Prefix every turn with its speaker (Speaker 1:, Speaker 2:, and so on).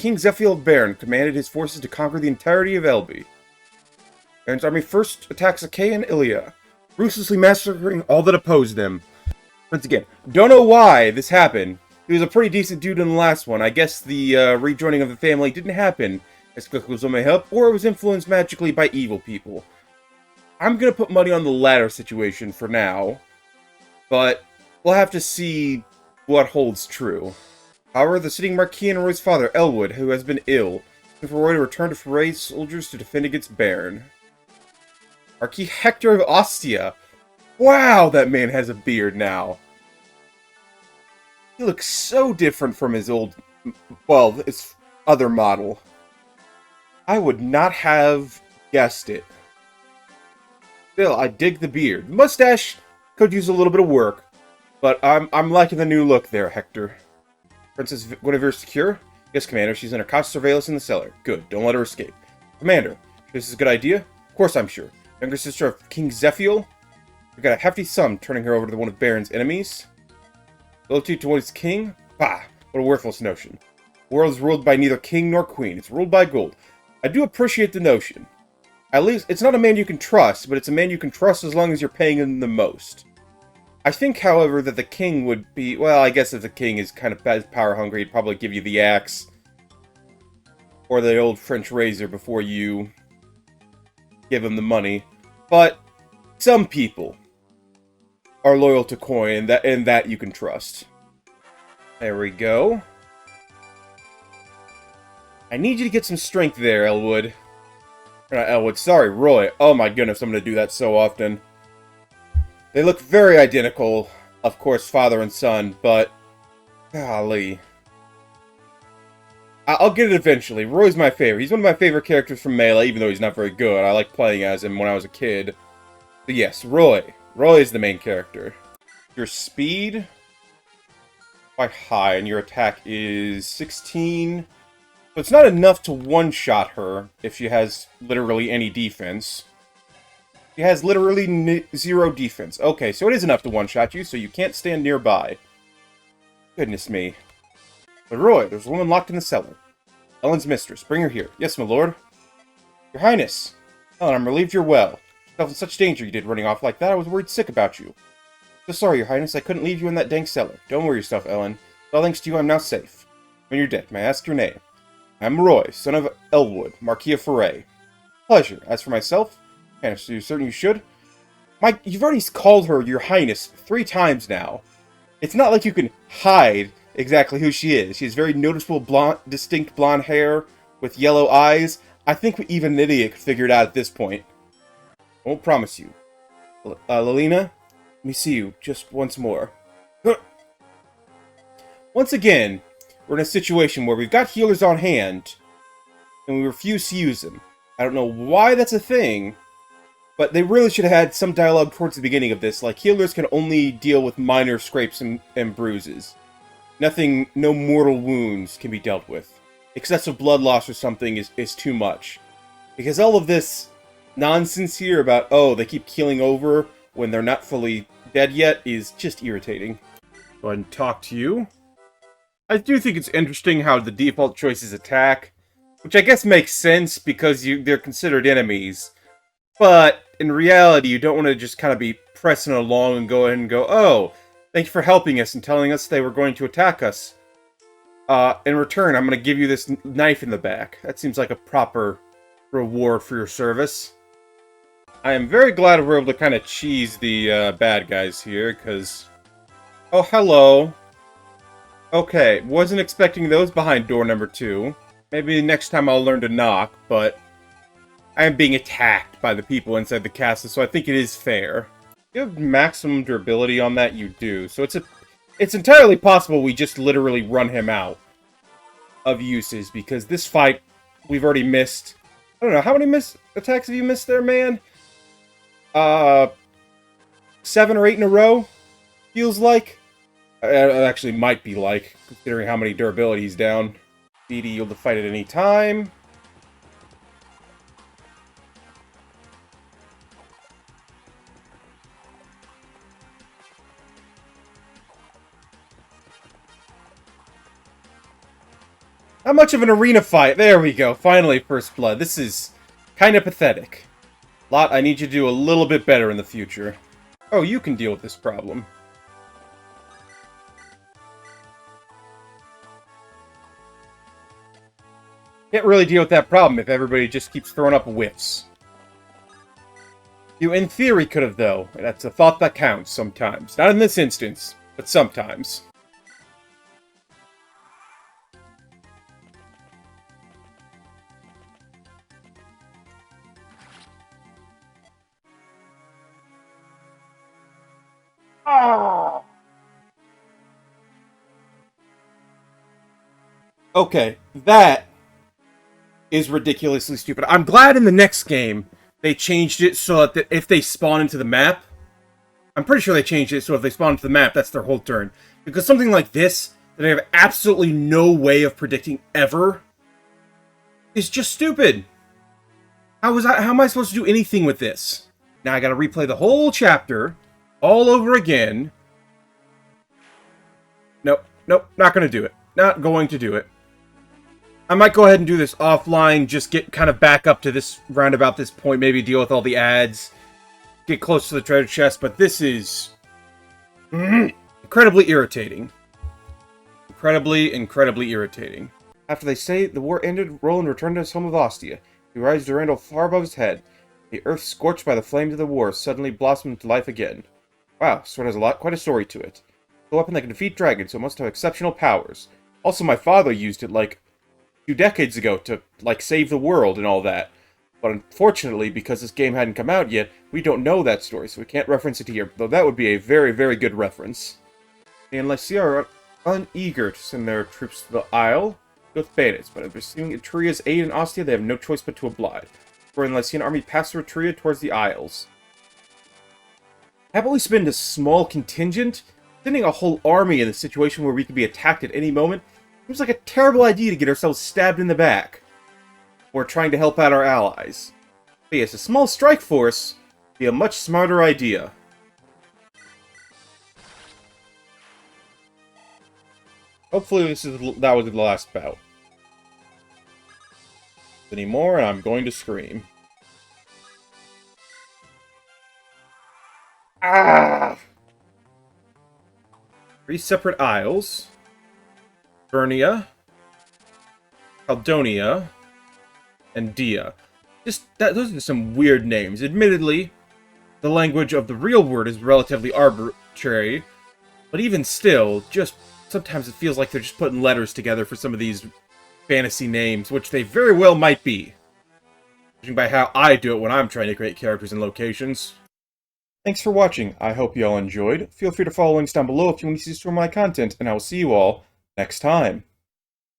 Speaker 1: King Zephiel of Bern commanded his forces to conquer the entirety of Elbe. Baron's army first attacks Achaea and Ilia, ruthlessly massacring all that opposed them. Once again, don't know why this happened. He was a pretty decent dude in the last one. I guess the rejoining of the family didn't happen as quickly as one may hope, or it was influenced magically by evil people. I'm gonna put money on the latter situation for now, but we'll have to see what holds true. However, the sitting Marquis and Roy's father, Elwood, who has been ill, is for Roy to return to Foray's soldiers to defend against Bern. Marquis Hector of Ostia. Wow, that man has a beard now. He looks so different from his old, well, his other model. I would not have guessed it. Still, I dig the beard. The mustache could use a little bit of work, but I'm liking the new look there, Hector. Princess Guinevere secure? Yes, Commander. She's under constant surveillance in the cellar. Good. Don't let her escape. Commander, this is a good idea? Of course I'm sure. Younger sister of King Zephiel? We got a hefty sum turning her over to one of Baron's enemies. Loyalty towards king? Bah! What a worthless notion. The world is ruled by neither king nor queen. It's ruled by gold. I do appreciate the notion. At least, it's not a man you can trust, but it's a man you can trust as long as you're paying him the most. I think, however, that the king would be... Well, I guess if the king is kind of power-hungry, he'd probably give you the axe. Or the old French razor before you give him the money. But some people are loyal to coin, and that you can trust. There we go. I need you to get some strength there, Elwood. Not Elwood, sorry, Roy. Oh my goodness, I'm going to do that so often. They look very identical, of course, father and son, but... Golly. I'll get it eventually. Roy's my favorite. He's one of my favorite characters from Melee, even though he's not very good. I like playing as him when I was a kid. But yes, Roy. Roy is the main character. Your speed... quite high, and your attack is 16... So it's not enough to one-shot her if she has literally any defense. She has literally zero defense. Okay, so it is enough to one-shot you, so you can't stand nearby. Goodness me. But Roy, there's a woman locked in the cellar. Ellen's mistress. Bring her here. Yes, my lord. Your Highness. Ellen, I'm relieved you're well. You felt in such danger you did running off like that. I was worried sick about you. So sorry, Your Highness. I couldn't leave you in that dank cellar. Don't worry yourself, Ellen. With all thanks to you, I'm now safe. When you're dead, may I ask your name? I'm Roy, son of Elwood, Marquis of Foray. Pleasure. As for myself, Highness, are you certain you should? Mike, you've already called her Your Highness 3 times now. It's not like you can hide exactly who she is. She has very noticeable, distinct blonde hair with yellow eyes. I think even an idiot could figure it out at this point. I won't promise you. Lilina, let me see you just once more. Once again, we're in a situation where we've got healers on hand, and we refuse to use them. I don't know why that's a thing, but they really should have had some dialogue towards the beginning of this, like healers can only deal with minor scrapes and bruises. No mortal wounds can be dealt with. Excessive blood loss or something is too much. Because all of this nonsense here about, oh, they keep keeling over when they're not fully dead yet is just irritating. Go ahead and talk to you. I do think it's interesting how the default choice is attack, which I guess makes sense because they're considered enemies. But in reality, you don't want to just kind of be pressing along and go ahead and go, oh, thank you for helping us and telling us they were going to attack us. In return, I'm going to give you this knife in the back. That seems like a proper reward for your service. I am very glad we're able to kind of cheese the bad guys here, because... Oh, hello. Okay, wasn't expecting those behind door number 2. Maybe next time I'll learn to knock, but... I am being attacked by the people inside the castle, so I think it is fair. You have maximum durability on that, you do. So it's entirely possible we just literally run him out of uses, because this fight, we've already missed... I don't know, how many attacks have you missed there, man? 7 or 8 in a row? Feels like? It actually might be like, considering how many durability he's down. BD, you'll fight at any time. How much of an arena fight. There we go. Finally, first blood. This is kind of pathetic. Lot, I need you to do a little bit better in the future. Oh, you can deal with this problem. Can't really deal with that problem if everybody just keeps throwing up whiffs. You, in theory, could have, though. That's a thought that counts sometimes. Not in this instance, but sometimes. Oh. Okay, that is ridiculously stupid. I'm glad in the next game they changed it so that if they spawn into the map, I'm pretty sure they changed it so if they spawn into the map, that's their whole turn. Because something like this, that I have absolutely no way of predicting ever, is just stupid. How am I supposed to do anything with this? Now I gotta replay the whole chapter all over again. Nope, not gonna do it. Not going to do it. I might go ahead and do this offline, just get kind of back up to this roundabout this point, maybe deal with all the ads, get close to the treasure chest, but this is incredibly irritating. Incredibly irritating. After they say the war ended, Roland returned to his home of Ostia. He rises Durandal far above his head. The earth scorched by the flames of the war suddenly blossomed into life again. Wow, sword has quite a story to it. A weapon that can defeat dragons, so it must have exceptional powers. Also, my father used it, like, 2 decades ago to, like, save the world and all that. But unfortunately, because this game hadn't come out yet, we don't know that story, so we can't reference it here, though that would be a very, very good reference. The Lycia are uneager to send their troops to the Isle with bayonets, but after receiving Etruria's aid in Ostia, they have no choice but to oblige. For an Lycian army passed through Etruria towards the Isles. Happily spend a small contingent? Sending a whole army in a situation where we could be attacked at any moment seems like a terrible idea to get ourselves stabbed in the back. Or trying to help out our allies. But yes, a small strike force would be a much smarter idea. Hopefully that was the last bout. Any more, and I'm going to scream. Ah! 3 separate isles. Vernia, Caldonia, and Dia. Those are some weird names. Admittedly, the language of the real word is relatively arbitrary, but even still, just sometimes it feels like they're just putting letters together for some of these fantasy names, which they very well might be. Judging by how I do it when I'm trying to create characters and locations. Thanks for watching. I hope you all enjoyed. Feel free to follow links down below if you want to see some of my content, and I will see you all next time.